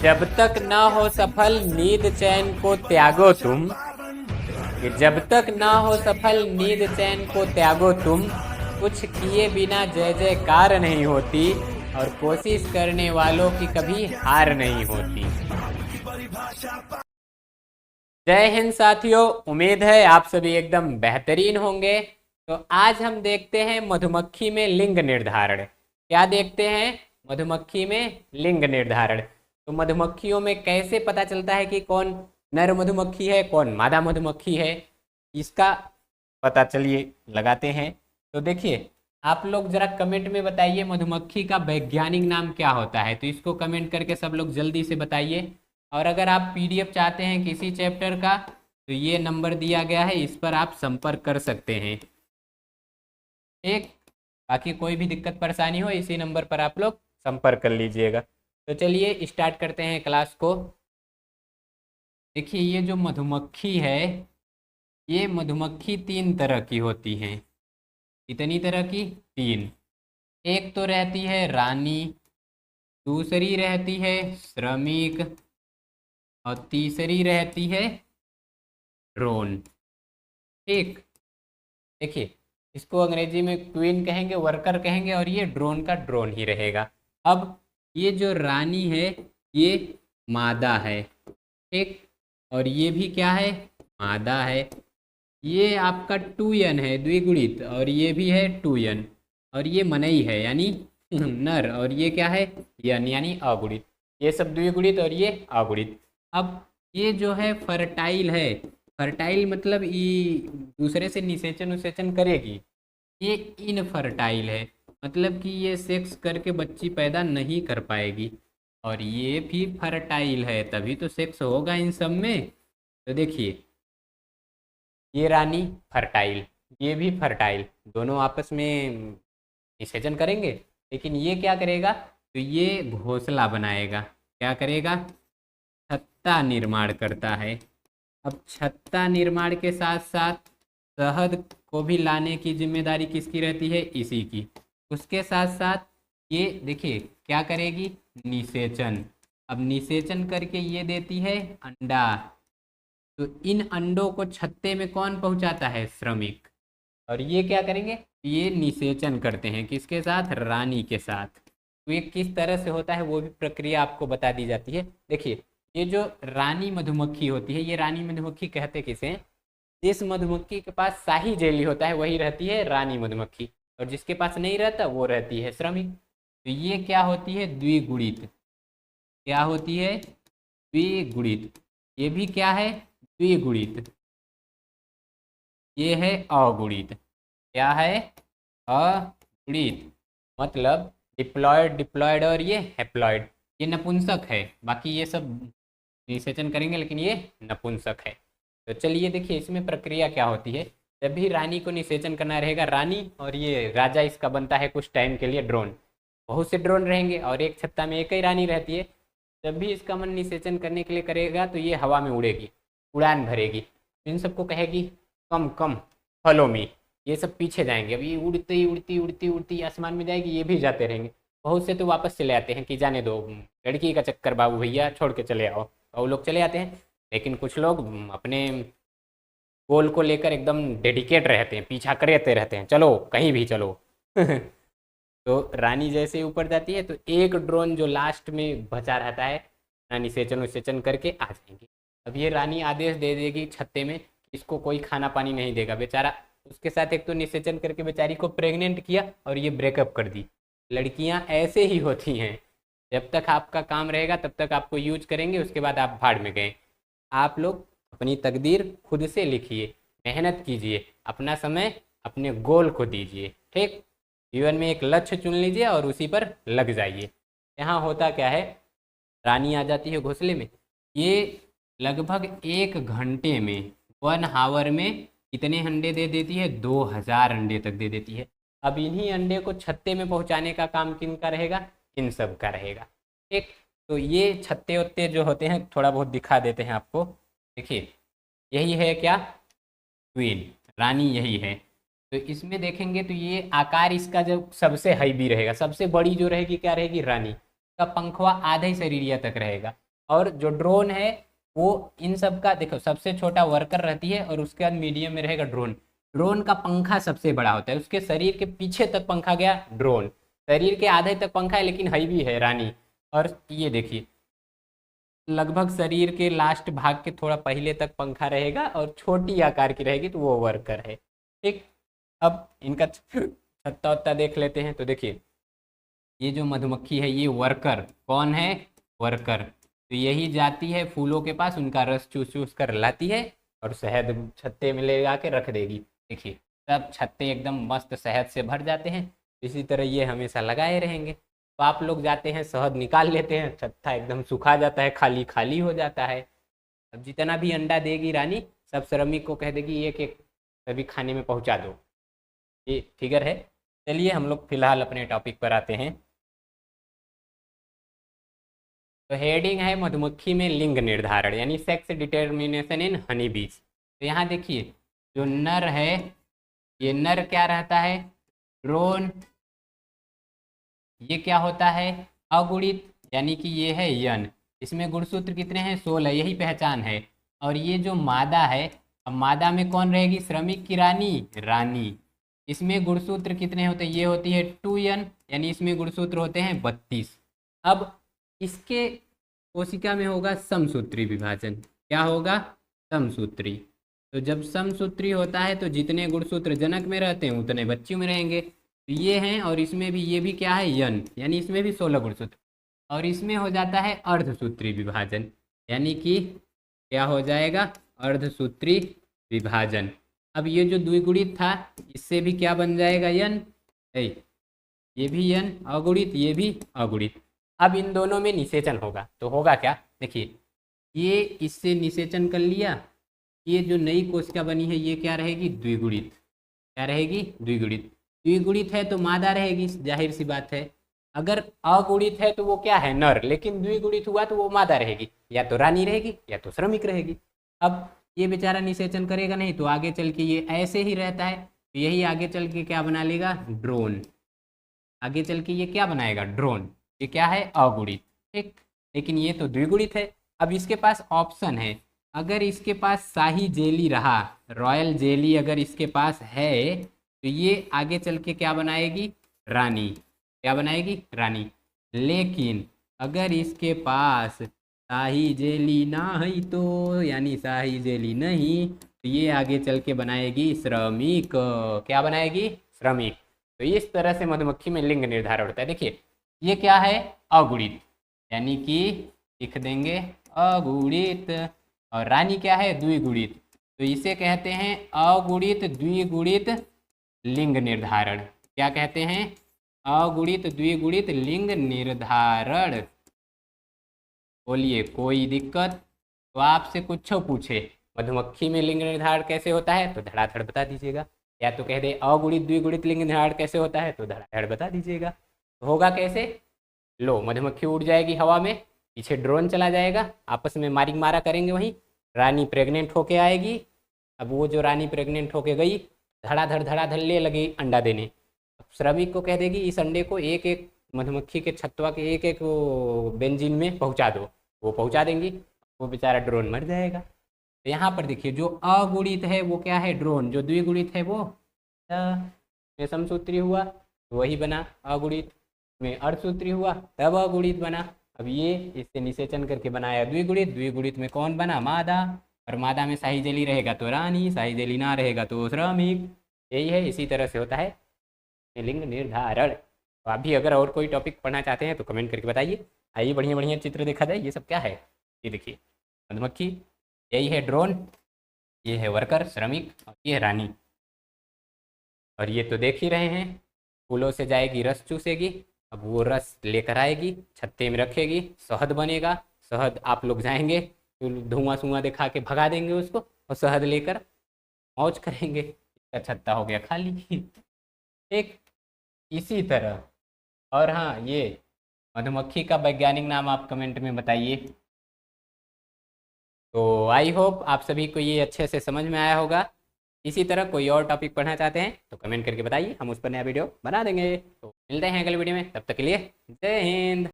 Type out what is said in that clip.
जब तक ना हो सफल नींद चैन को त्यागो तुम, कि जब तक ना हो सफल नींद चैन को त्यागो तुम, कुछ किए बिना जय जयकार नहीं होती, और कोशिश करने वालों की कभी हार नहीं होती। जय हिंद साथियों, उम्मीद है आप सभी एकदम बेहतरीन होंगे। तो आज हम देखते हैं मधुमक्खी में लिंग निर्धारण। क्या देखते हैं? मधुमक्खी में लिंग निर्धारण। तो मधुमक्खियों में कैसे पता चलता है कि कौन नर मधुमक्खी है, कौन मादा मधुमक्खी है, इसका पता चलिए लगाते हैं। तो देखिए, आप लोग जरा कमेंट में बताइए मधुमक्खी का वैज्ञानिक नाम क्या होता है। तो इसको कमेंट करके सब लोग जल्दी से बताइए। और अगर आप पीडीएफ चाहते हैं किसी चैप्टर का, तो ये नंबर दिया गया है, इस पर आप संपर्क कर सकते हैं। ठीक, बाकी कोई भी दिक्कत परेशानी हो इसी नंबर पर आप लोग संपर्क कर लीजिएगा। तो चलिए स्टार्ट करते हैं क्लास को। देखिए, ये जो मधुमक्खी है, ये मधुमक्खी 3 तरह की होती हैं। कितनी तरह की? 3। एक तो रहती है रानी, दूसरी रहती है श्रमिक, और तीसरी रहती है ड्रोन। ठीक, देखिए, इसको अंग्रेजी में क्वीन कहेंगे, वर्कर कहेंगे, और ये ड्रोन का ड्रोन ही रहेगा। अब ये जो रानी है, ये मादा है। ठीक, और ये भी क्या है? मादा है। ये आपका टूयन है, द्विगुणित, और ये भी है टूयन, और ये मनई है यानी नर, और ये क्या है? यन यानी अगुणित। ये सब द्विगुणित और ये अगुणित। अब ये जो है फर्टाइल है। फर्टाइल मतलब दूसरे से निषेचन उसेचन करेगी। ये इनफर्टाइल है, मतलब कि ये सेक्स करके बच्ची पैदा नहीं कर पाएगी। और ये भी फर्टाइल है, तभी तो सेक्स होगा इन सब में। तो देखिए, ये रानी फर्टाइल, ये भी फर्टाइल, दोनों आपस में निषेचन करेंगे। लेकिन ये क्या करेगा? तो ये घोंसला बनाएगा। क्या करेगा? छत्ता निर्माण करता है। अब छत्ता निर्माण के साथ साथ शहद को भी लाने की जिम्मेदारी किसकी रहती है? इसी की। उसके साथ साथ ये देखिए क्या करेगी? निषेचन। अब निषेचन करके ये देती है अंडा। तो इन अंडों को छत्ते में कौन पहुंचाता है? श्रमिक। और ये क्या करेंगे? ये निषेचन करते हैं किसके साथ? रानी के साथ। तो ये किस तरह से होता है वो भी प्रक्रिया आपको बता दी जाती है। देखिए, ये जो रानी मधुमक्खी होती है, ये रानी मधुमक्खी कहते किसे हैं? जिस मधुमक्खी के पास शाही जेली होता है वही रहती है रानी मधुमक्खी, और जिसके पास नहीं रहता वो रहती है श्रमिक। तो ये क्या होती है? द्विगुणित। क्या होती है? द्विगुणित। ये भी क्या है? द्विगुणित। ये है अगुणित। क्या है? अगुणित। मतलब डिप्लॉयड, डिप्लॉयड, और ये हैप्लॉयड। ये नपुंसक है, बाकी ये सब निषेचन करेंगे, लेकिन ये नपुंसक है। तो चलिए देखिए, इसमें प्रक्रिया क्या होती है। जब भी रानी को निषेचन करना रहेगा, रानी और ये राजा, इसका बनता है कुछ टाइम के लिए ड्रोन। बहुत से ड्रोन रहेंगे और एक छत्ता में एक ही रानी रहती है। जब भी इसका मन निषेचन करने के लिए करेगा तो ये हवा में उड़ेगी, उड़ान भरेगी, इन सबको कहेगी कम कम फॉलो मी। ये सब पीछे जाएंगे। अब ये उड़ती उड़ती उड़ती उड़ती आसमान में जाएगी, ये भी जाते रहेंगे। बहुत से तो वापस चले आते हैं कि जाने दो, लड़की का चक्कर बाबू भैया, छोड़ के चले आओ, और वो लोग चले आते हैं। लेकिन कुछ लोग अपने गोल को लेकर एकदम डेडिकेट रहते हैं, पीछा करते रहते हैं, चलो कहीं भी चलो। तो रानी जैसे ऊपर जाती है तो एक ड्रोन जो लास्ट में बचा रहता है, रानी सेचन उसेचन करके आ जाएंगे। अब ये रानी आदेश दे देगी छत्ते में, इसको कोई खाना पानी नहीं देगा बेचारा। उसके साथ एक तो निषेचन करके बेचारी को प्रेग्नेंट किया और ये ब्रेकअप कर दी। लड़कियां ऐसे ही होती हैं, जब तक आपका काम रहेगा तब तक आपको यूज करेंगे, उसके बाद आप भाड़ में गए। आप लोग अपनी तकदीर खुद से लिखिए, मेहनत कीजिए, अपना समय अपने गोल को दीजिए। ठीक, जीवन में एक लक्ष्य चुन लीजिए और उसी पर लग जाइए। यहाँ होता क्या है, रानी आ जाती है घोंसले में। ये लगभग 1 घंटे में, 1 आवर में कितने अंडे दे देती है? 2000 अंडे तक दे देती है। अब इन्हीं अंडे को छत्ते में पहुंचाने का काम किन का रहेगा? इन सब का रहेगा। ठीक, तो ये छत्ते उत्ते जो होते हैं थोड़ा बहुत दिखा देते हैं आपको। देखिए, यही है क्या? क्वीन, रानी यही है। तो इसमें देखेंगे तो ये आकार इसका जो सबसे हाईवी रहेगा, सबसे बड़ी जो रहेगी क्या रहेगी? रानी का पंखवा आधे शरीरिया तक रहेगा। और जो ड्रोन है वो इन सब का देखो सबसे छोटा वर्कर रहती है और उसके बाद मीडियम में रहेगा ड्रोन। ड्रोन का पंखा सबसे बड़ा होता है, उसके शरीर के पीछे तक पंखा गया ड्रोन, शरीर के आधे तक पंखा है लेकिन हैवी है रानी। और ये देखिए लगभग शरीर के लास्ट भाग के थोड़ा पहले तक पंखा रहेगा और छोटी आकार की रहेगी तो वो वर्कर है। ठीक, अब इनका छत्ता वत्ता देख लेते हैं। तो देखिए ये जो मधुमक्खी है ये वर्कर कौन है, वर्कर। तो यही जाती है फूलों के पास, उनका रस चूस चूस कर लाती है और शहद छत्ते में ले जाके रख देगी। देखिए सब छत्ते एकदम मस्त शहद से भर जाते हैं। इसी तरह ये हमेशा लगाए रहेंगे। तो आप लोग जाते हैं शहद निकाल लेते हैं, छत्ता एकदम सूखा जाता है, खाली खाली हो जाता है। अब जितना भी अंडा देगी रानी सब श्रमिक को कह देगी एक एक सभी खाने में पहुंचा दो। ये फिगर है। चलिए हम लोग फिलहाल अपने टॉपिक पर आते हैं। तो हेडिंग है मधुमक्खी में लिंग निर्धारण यानी सेक्स डिटर्मिनेशन इन हनी बीज। तो यहाँ देखिए जो नर है ये नर क्या रहता है, ड्रोन। ये क्या होता है, अगुणित यानी कि ये है यन। इसमें गुणसूत्र कितने हैं, 16, यही पहचान है। और ये जो मादा है, अब मादा में कौन रहेगी, श्रमिक की रानी, रानी। इसमें गुणसूत्र कितने होते हैं, ये होती है 2n यानी इसमें गुणसूत्र होते हैं 32। अब इसके कोशिका में होगा समसूत्री विभाजन। क्या होगा, समसूत्री। तो जब समसूत्री होता है तो जितने गुणसूत्र जनक में रहते हैं उतने बच्चियों में रहेंगे। तो ये हैं और इसमें भी, ये भी क्या है यन, यानी इसमें भी 16 गुणसूत्र। और इसमें हो जाता है अर्धसूत्री विभाजन यानी कि क्या हो जाएगा, अर्धसूत्री विभाजन। अब ये जो द्विगुणित था इससे भी क्या बन जाएगा, यन। ये भी यन अगुणित, ये भी अगुणित। अब इन दोनों में निषेचन होगा तो होगा क्या, देखिए ये इससे निषेचन कर लिया, ये जो नई कोशिका बनी है ये क्या रहेगी, द्विगुणित। क्या रहेगी, द्विगुणित। द्विगुणित है तो मादा रहेगी, जाहिर सी बात है। अगर अगुणित है तो वो क्या है, नर, लेकिन द्विगुणित हुआ तो वो मादा रहेगी, या तो रानी रहेगी या तो श्रमिक रहेगी। अब ये बेचारा निषेचन करेगा नहीं तो आगे चल के ये ऐसे ही रहता है, तो यही आगे चल के क्या बना लेगा, ड्रोन। आगे चल के ये क्या बनाएगा, ड्रोन। ये क्या है, अगुणित। ठीक, लेकिन ये तो द्विगुणित है। अब इसके पास ऑप्शन है, अगर इसके पास शाही जेली रहा, रॉयल जेली अगर इसके पास है तो ये आगे चल के क्या बनाएगी, रानी। क्या बनाएगी, रानी। लेकिन अगर इसके पास शाही जेली ना है तो, यानी शाही जेली नहीं, तो ये आगे चल के बनाएगी श्रमिक। क्या बनाएगी, श्रमिक। तो इस तरह से मधुमक्खी में लिंग निर्धारण होता है। देखिए ये क्या है, अगुणित, यानी कि लिख देंगे अगुणित। और रानी क्या है, द्विगुणित। तो इसे कहते हैं अगुणित द्विगुणित लिंग निर्धारण। क्या कहते हैं, अगुणित द्विगुणित लिंग निर्धारण। बोलिए कोई दिक्कत, तो आपसे कुछ पूछे मधुमक्खी में लिंग निर्धारण कैसे होता है तो धड़ाधड़ बता दीजिएगा, या तो कह दे अगुणित द्विगुणित लिंग निर्धारण कैसे होता है तो धड़ाधड़ बता दीजिएगा। तो होगा कैसे, लो मधुमक्खी उड़ जाएगी हवा में, पीछे ड्रोन चला जाएगा, आपस में मारी मारा करेंगे, वहीं रानी प्रेग्नेंट होके आएगी। अब वो जो रानी प्रेग्नेंट होके गई धड़ाधड़ ले लगी अंडा देने। अब श्रमिक को कह देगी इस अंडे को एक एक मधुमक्खी के छत्वा के एक एक वो बेंजीन में पहुंचा दो, वो पहुंचा देंगी, वो बेचारा ड्रोन मर जाएगा। तो यहाँ पर देखिए जो अगुणित है वो क्या है, ड्रोन। जो द्विगुणित है वो समसूत्री हुआ तो वही बना अगुणित, में अर्धसूत्री हुआ तब अगुणित बना। अब ये इससे निषेचन करके बनाया द्विगुणित, द्विगुणित में कौन बना, मादा। और मादा में शाही जेली रहेगा तो रानी, शाही जेली ना रहेगा तो श्रमिक। यही है, इसी तरह से होता है लिंग निर्धारण। तो आप भी अगर और कोई टॉपिक पढ़ना चाहते हैं तो कमेंट करके बताइए। आइए बढ़िया बढ़िया चित्र देखा जाए। ये सब क्या है, ये देखिए मधुमक्खी, यही है ड्रोन, ये है वर्कर श्रमिक, और ये है रानी। और ये तो देख ही रहे हैं, फूलों से जाएगी रस चूसेगी, अब वो रस लेकर आएगी, छत्ते में रखेगी, शहद बनेगा। शहद आप लोग जाएंगे तो धुआं धुआं दिखा के भगा देंगे उसको, और शहद लेकर मौज करेंगे, इसका छत्ता हो गया खाली। एक इसी तरह। और हाँ, ये मधुमक्खी का वैज्ञानिक नाम आप कमेंट में बताइए। तो आई होप आप सभी को ये अच्छे से समझ में आया होगा। इसी तरह कोई और टॉपिक पढ़ना चाहते हैं तो कमेंट करके बताइए, हम उस पर नया वीडियो बना देंगे। तो मिलते हैं अगले वीडियो में, तब तक के लिए जय हिंद।